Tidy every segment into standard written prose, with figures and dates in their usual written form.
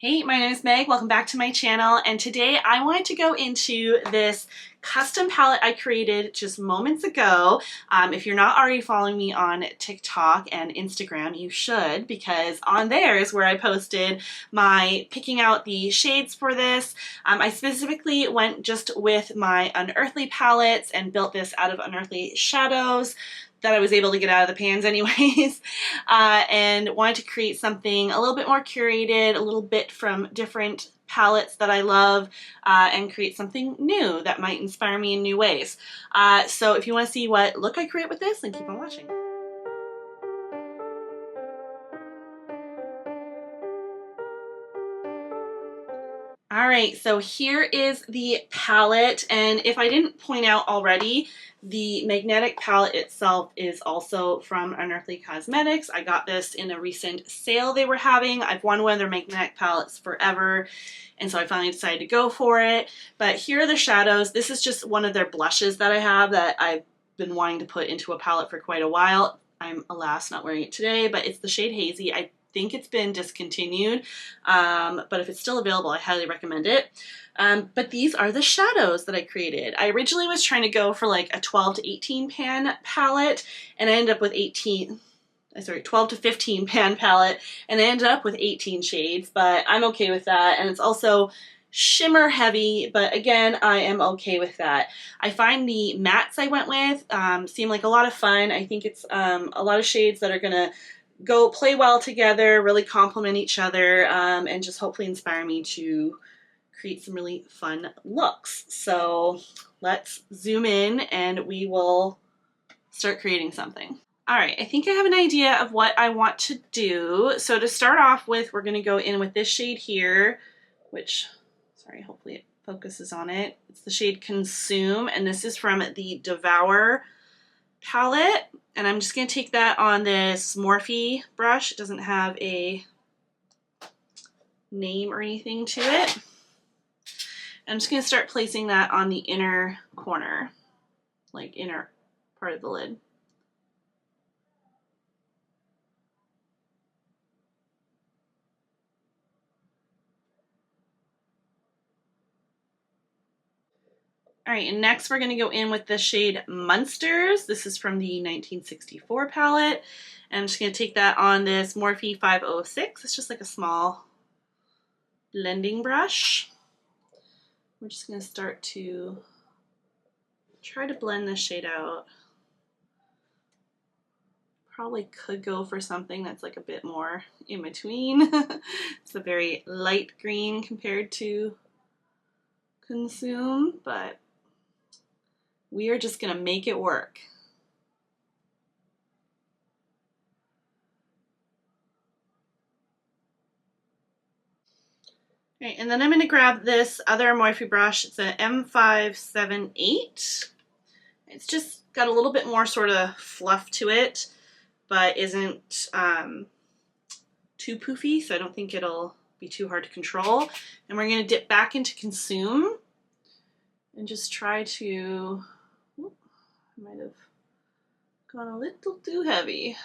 Hey, my name is Meg. Welcome back to my channel, and today I wanted to go into this custom palette I created just moments ago. If you're not already following me on TikTok and Instagram, you should, because on there is where I posted my picking out the shades for this. I specifically went just with my Unearthly palettes and built this out of Unearthly shadows that I was able to get out of the pans anyways, and wanted to create something a little bit more curated, a little bit from different palettes that I love, and create something new that might inspire me in new ways. So if you want to see what look I create with this, then keep on watching. Alright, so here is the palette, and if I didn't point out already, the magnetic palette itself is also from Unearthly Cosmetics. I got this in a recent sale they were having. I've wanted one of their magnetic palettes forever, and so I finally decided to go for it. But here are the shadows. This is just one of their blushes that I have that I've been wanting to put into a palette for quite a while. I'm, alas, not wearing it today, but it's the shade Hazy. I think it's been discontinued, but if it's still available, I highly recommend it. But these are the shadows that I created. I originally was trying to go for like a 12 to 18 pan palette, and I ended up with 12 to 15 pan palette, and I ended up with 18 shades, but I'm okay with that. And it's also shimmer heavy, but again, I am okay with that. I find the mattes I went with seem like a lot of fun. I think it's a lot of shades that are gonna play well together, really complement each other, and just hopefully inspire me to create some really fun looks. So let's zoom in and we will start creating something. All right, I think I have an idea of what I want to do. So to start off with, we're gonna go in with this shade here, which, sorry, hopefully it focuses on it. It's the shade Consume, and this is from the Devour palette, and I'm just going to take that on this Morphe brush. It doesn't have a name or anything to it. I'm just going to start placing that on the inner corner, like inner part of the lid. All right, and next we're going to go in with the shade Monsters. This is from the 1964 palette. And I'm just going to take that on this Morphe 506. It's just like a small blending brush. We're just going to start to try to blend this shade out. Probably could go for something that's like a bit more in between. It's a very light green compared to Consume, but we are just going to make it work. All right, and then I'm going to grab this other Morphe brush. It's an M578. It's just got a little bit more sort of fluff to it, but isn't too poofy, so I don't think it'll be too hard to control. And we're going to dip back into Consume and just try to, I might have gone a little too heavy.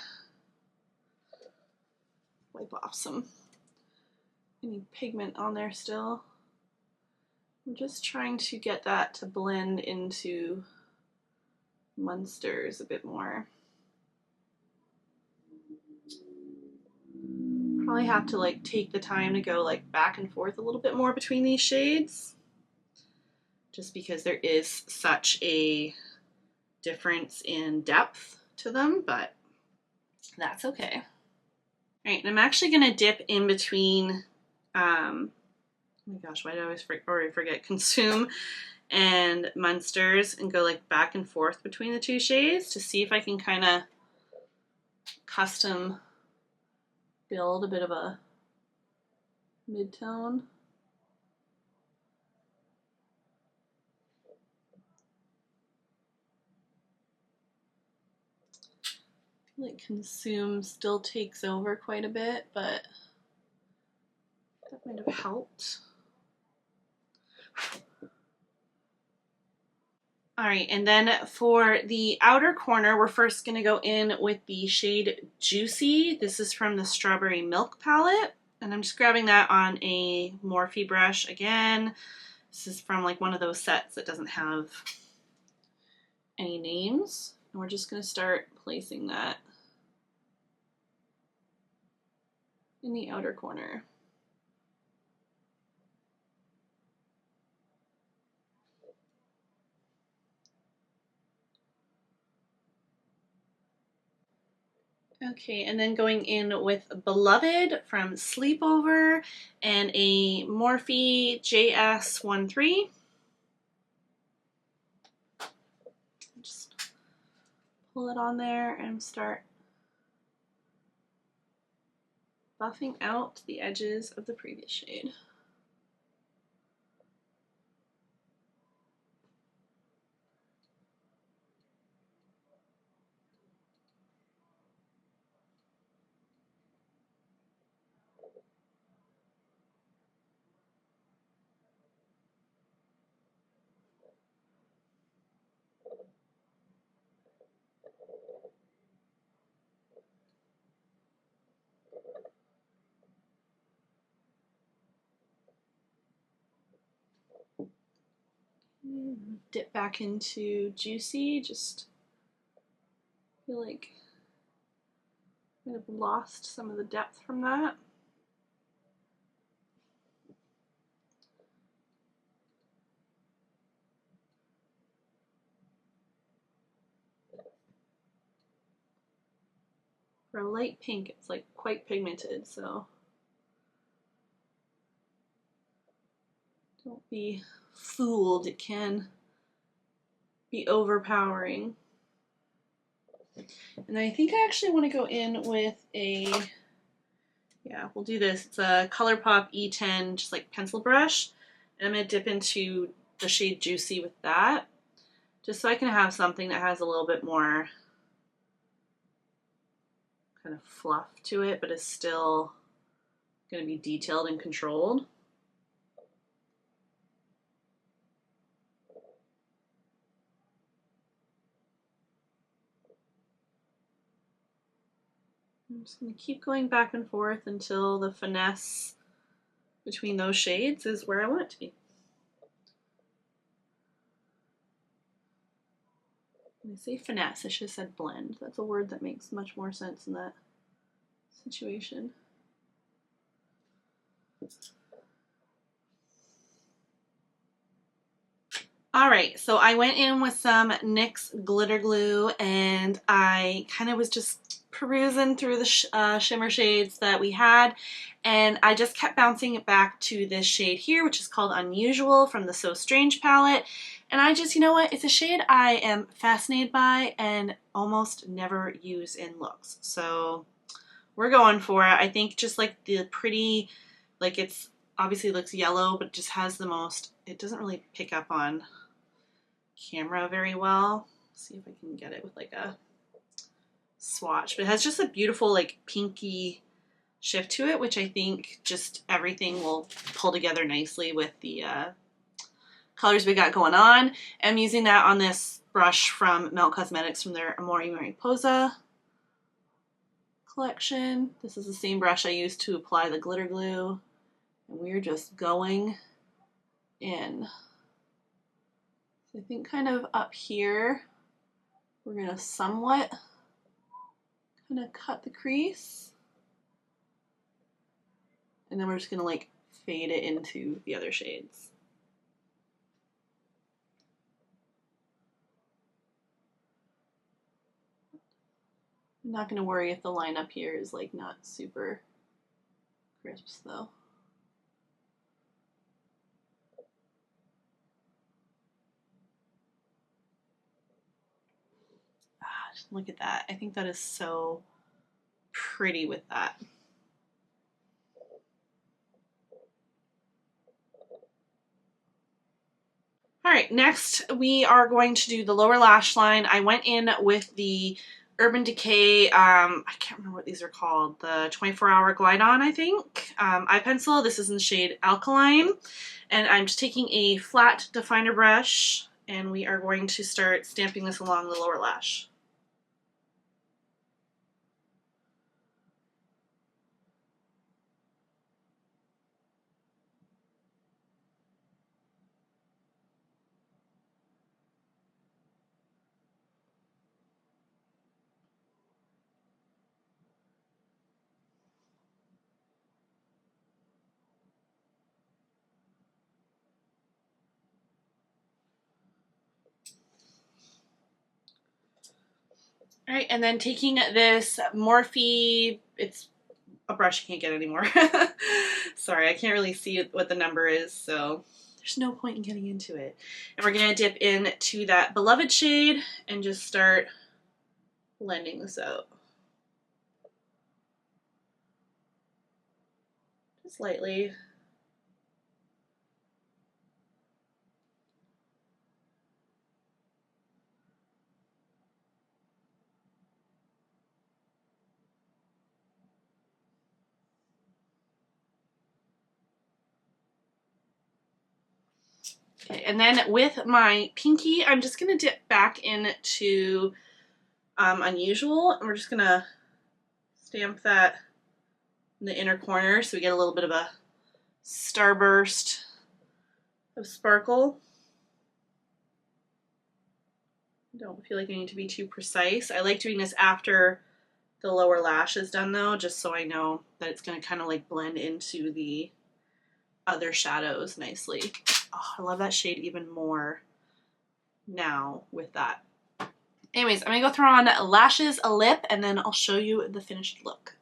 Wipe off any pigment on there still. I'm just trying to get that to blend into Monsters a bit more. Probably have to like take the time to go like back and forth a little bit more between these shades, just because there is such a difference in depth to them, but that's okay. All right, and I'm actually gonna dip in between, oh my gosh, why do I always forget Consume and Monsters, and go like back and forth between the two shades to see if I can kind of custom build a bit of a mid-tone. Like Consume still takes over quite a bit, but that might have helped. All right, and then for the outer corner, we're first going to go in with the shade Juicy. This is from the Strawberry Milk palette. And I'm just grabbing that on a Morphe brush again. This is from like one of those sets that doesn't have any names. And we're just going to start placing that in the outer corner. Okay, and then going in with Beloved from Sleepover and a Morphe JS13. Just pull it on there and start buffing out the edges of the previous shade. Dip back into Juicy, just feel like I have lost some of the depth from that. For a light pink, it's like quite pigmented, so don't be fooled, it can be overpowering. And I think I actually want to go in with a, yeah, we'll do this. It's a ColourPop E10, just like pencil brush. And I'm going to dip into the shade Juicy with that, just so I can have something that has a little bit more kind of fluff to it, but is still going to be detailed and controlled. I'm just going to keep going back and forth until the finesse between those shades is where I want it to be. When I say finesse, I should have said blend. That's a word that makes much more sense in that situation. All right, so I went in with some NYX glitter glue and I kind of was just perusing through the shimmer shades that we had, and I just kept bouncing it back to this shade here, which is called Unusual from the So Strange palette. And I just, you know what, it's a shade I am fascinated by and almost never use in looks. So we're going for it. I think just like the pretty, like it's obviously looks yellow, but just has the most, it doesn't really pick up on camera very well. Let's see if I can get it with like a swatch, but it has just a beautiful like pinky shift to it, which I think just everything will pull together nicely with the colors we got going on. I'm using that on this brush from Melt Cosmetics from their Amore Mariposa collection. This is the same brush I used to apply the glitter glue, and we're just going in. I think kind of up here, we're gonna somewhat kind of cut the crease. And then we're just gonna like fade it into the other shades. I'm not gonna worry if the line up here is like not super crisp though. Just look at that. I think that is so pretty with that. All right, next we are going to do the lower lash line. I went in with the Urban Decay, I can't remember what these are called, the 24-hour Glide On, I think, eye pencil. This is in the shade Alkaline. And I'm just taking a flat definer brush, and we are going to start stamping this along the lower lash. All right, and then taking this Morphe, it's a brush you can't get anymore. Sorry, I can't really see what the number is, so there's no point in getting into it. And we're gonna dip into that Beloved shade and just start blending this out. Just lightly. Okay, and then with my pinky, I'm just gonna dip back into Unusual, and we're just gonna stamp that in the inner corner so we get a little bit of a starburst of sparkle. Don't feel like I need to be too precise. I like doing this after the lower lash is done though, just so I know that it's gonna kind of like blend into the other shadows nicely. Oh, I love that shade even more now with that. Anyways, I'm gonna go throw on lashes, a lip, and then I'll show you the finished look.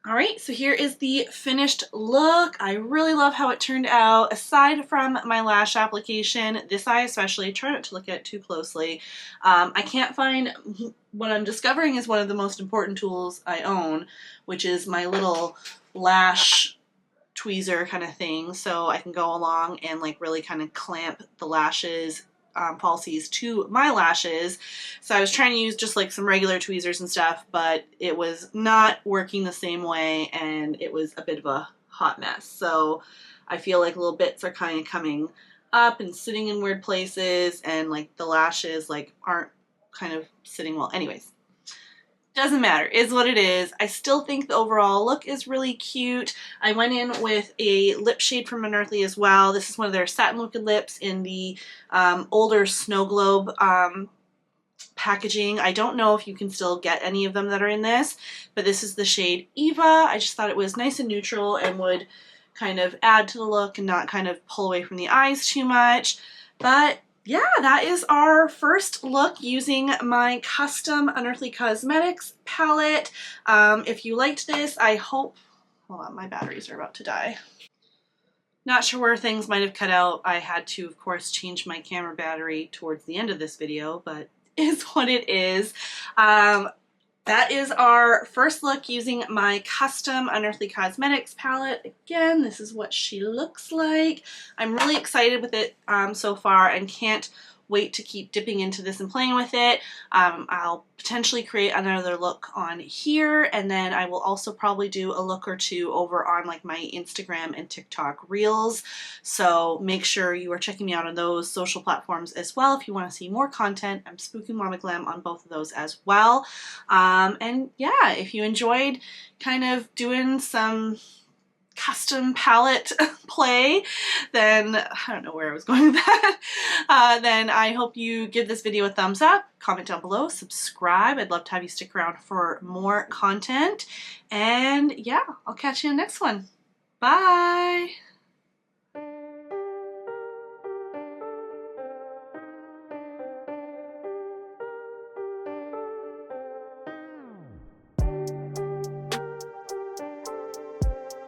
All right, so here is the finished look. I really love how it turned out. Aside from my lash application, this eye especially, try not to look at it too closely. I can't find, what I'm discovering is one of the most important tools I own, which is my little lash tweezer kind of thing, so I can go along and like really kind of clamp the lashes falsies to my lashes. So I was trying to use just like some regular tweezers and stuff, but it was not working the same way and it was a bit of a hot mess. So I feel like little bits are kind of coming up and sitting in weird places, and like the lashes like aren't kind of sitting well. Anyways, doesn't matter, is what it is. I still think the overall look is really cute. I went in with a lip shade from Unearthly as well. This is one of their satin liquid lips in the older Snow Globe packaging. I don't know if you can still get any of them that are in this, but this is the shade Eva. I just thought it was nice and neutral and would kind of add to the look and not kind of pull away from the eyes too much. But yeah, that is our first look using my custom Unearthly Cosmetics palette. If you liked this, I hope, hold on, my batteries are about to die. Not sure where things might have cut out. I had to, of course, change my camera battery towards the end of this video, but is what it is. That is our first look using my custom Unearthly Cosmetics palette. Again, this is what she looks like. I'm really excited with it so far and can't wait to keep dipping into this and playing with it. I'll potentially create another look on here, and then I will also probably do a look or two over on like my Instagram and TikTok reels. So make sure you are checking me out on those social platforms as well if you want to see more content. I'm Spooky Mama Glam on both of those as well. And yeah, if you enjoyed kind of doing some custom palette play, then I don't know where I was going with that. Then I hope you give this video a thumbs up, comment down below, subscribe. I'd love to have you stick around for more content. And yeah, I'll catch you in the next one. Bye!